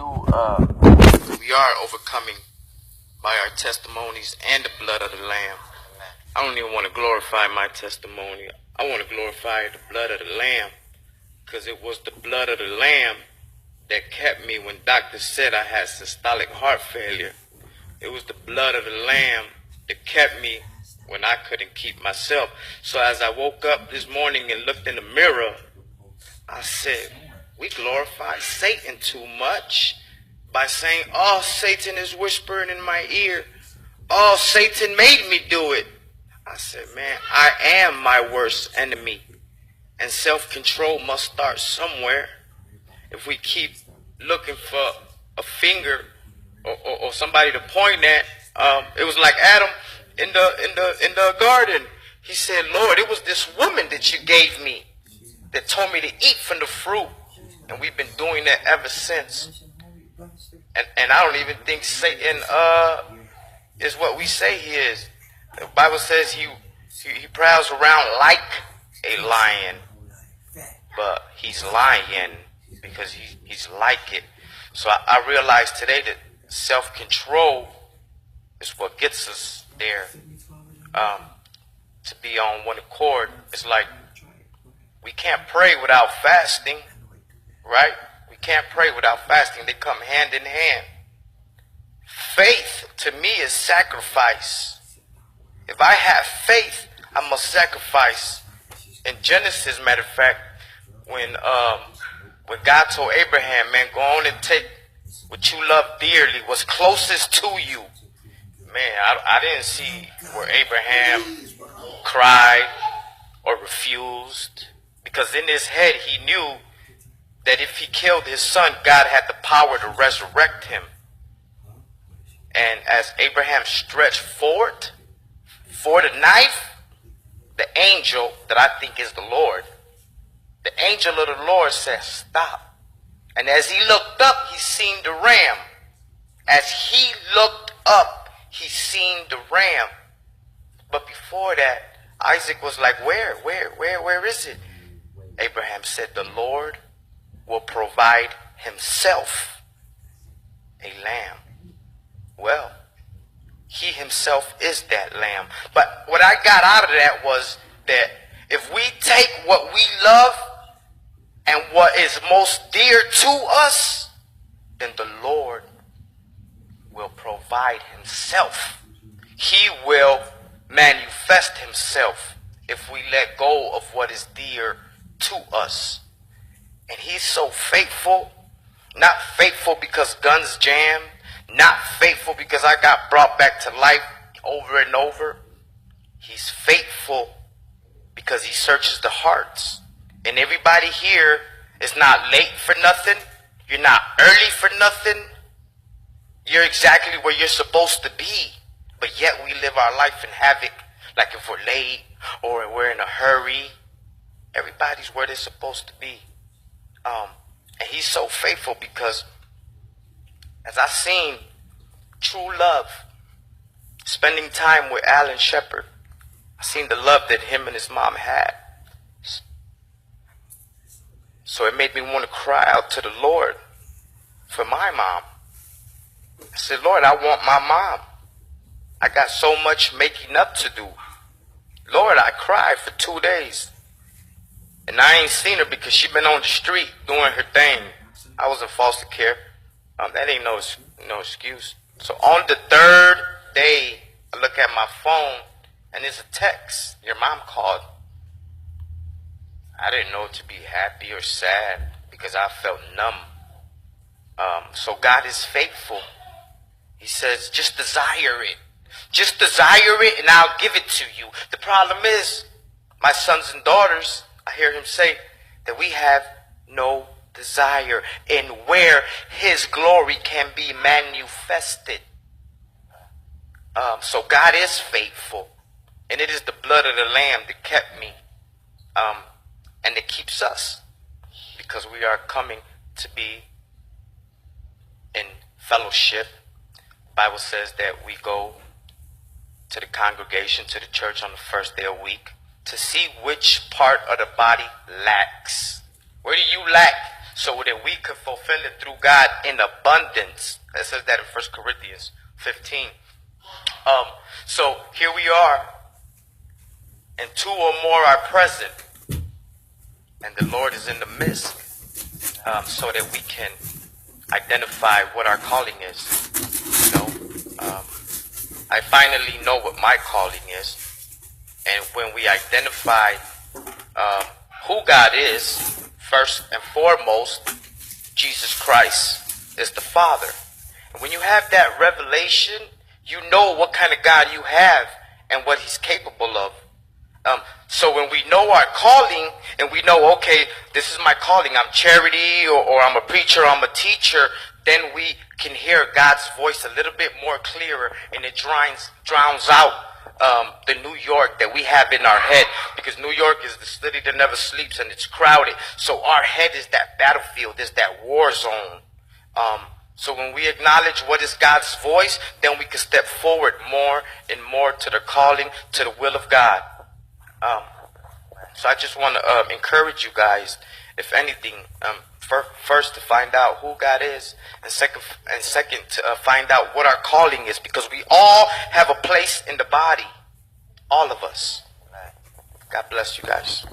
We are overcoming by our testimonies and the blood of the Lamb. I don't even want to glorify my testimony. I want to glorify the blood of the Lamb, because it was the blood of the Lamb that kept me when doctors said I had systolic heart failure. It was the blood of the Lamb that kept me when I couldn't keep myself. So as I woke up this morning and looked in the mirror, I said, we glorify Satan too much by saying, oh, Satan is whispering in my ear. Oh, Satan made me do it. I said, man, I am my worst enemy. And self-control must start somewhere. If we keep looking for a finger or somebody to point at, it was like Adam in the garden. He said, Lord, it was this woman that you gave me that told me to eat from the fruit. And we've been doing that ever since. And I don't even think Satan is what we say he is. The Bible says he prowls around like a lion, but he's lying because he's like it. So I realized today that self-control is what gets us there, to be on one accord. It's like we can't pray without fasting, right? We can't pray without fasting. They come hand in hand. Faith to me is sacrifice. If I have faith, I must sacrifice. In Genesis, matter of fact, when God told Abraham, man, go on and take what you love dearly, what's closest to you. Man, I didn't see where Abraham cried or refused, because in his head he knew that if he killed his son, God had the power to resurrect him. And as Abraham stretched forward for the knife, the angel that I think is the Lord, the angel of the Lord said, stop. And as he looked up, he seen the ram. As he looked up, he seen the ram. But before that, Isaac was like, where is it? Abraham said, the Lord will provide himself a lamb. Well, he himself is that lamb. But what I got out of that was that if we take what we love and what is most dear to us, then the Lord will provide himself. He will manifest himself if we let go of what is dear to us. And he's so faithful, not faithful because guns jammed, not faithful because I got brought back to life over and over. He's faithful because he searches the hearts. And everybody here is not late for nothing. You're not early for nothing. You're exactly where you're supposed to be. But yet we live our life in havoc, like if we're late or we're in a hurry. Everybody's where they're supposed to be. And he's so faithful because as I seen true love, spending time with Alan Shepard, I seen the love that him and his mom had. So it made me want to cry out to the Lord for my mom. I said, Lord, I want my mom. I got so much making up to do. Lord, I cried for 2 days. And I ain't seen her because she been on the street doing her thing. I was in foster care. That ain't no excuse. So on the third day, I look at my phone and it's a text. Your mom called. I didn't know to be happy or sad because I felt numb. So God is faithful. He says, just desire it. Just desire it and I'll give it to you. The problem is, my sons and daughters, I hear him say that we have no desire in where his glory can be manifested. So God is faithful. And it is the blood of the Lamb that kept me. And it keeps us. Because we are coming to be in fellowship. The Bible says that we go to the congregation, to the church on the first day of the week, to see which part of the body lacks. Where do you lack? so that we could fulfill it through God in abundance. It says that in 1 Corinthians 15. So here we are, and two or more are present, and the Lord is in the midst, so that we can identify what our calling is. You know, I finally know what my calling is, and when we identify who God is, first and foremost, Jesus Christ is the Father. And when you have that revelation, you know what kind of God you have and what He's capable of. So when we know our calling and we know, okay, this is my calling, I'm charity, or I'm a preacher, I'm a teacher, then we can hear God's voice a little bit more clearer, and it drowns out the New York that we have in our head, because New York is the city that never sleeps, and it's crowded. So our head is that battlefield, is that war zone. So when we acknowledge what is God's voice, then we can step forward more and more to the calling, to the will of God. So I just want to encourage you guys, if anything, first to find out who God is, and second to find out what our calling is, because we all have a place in the body, all of us. God bless you guys.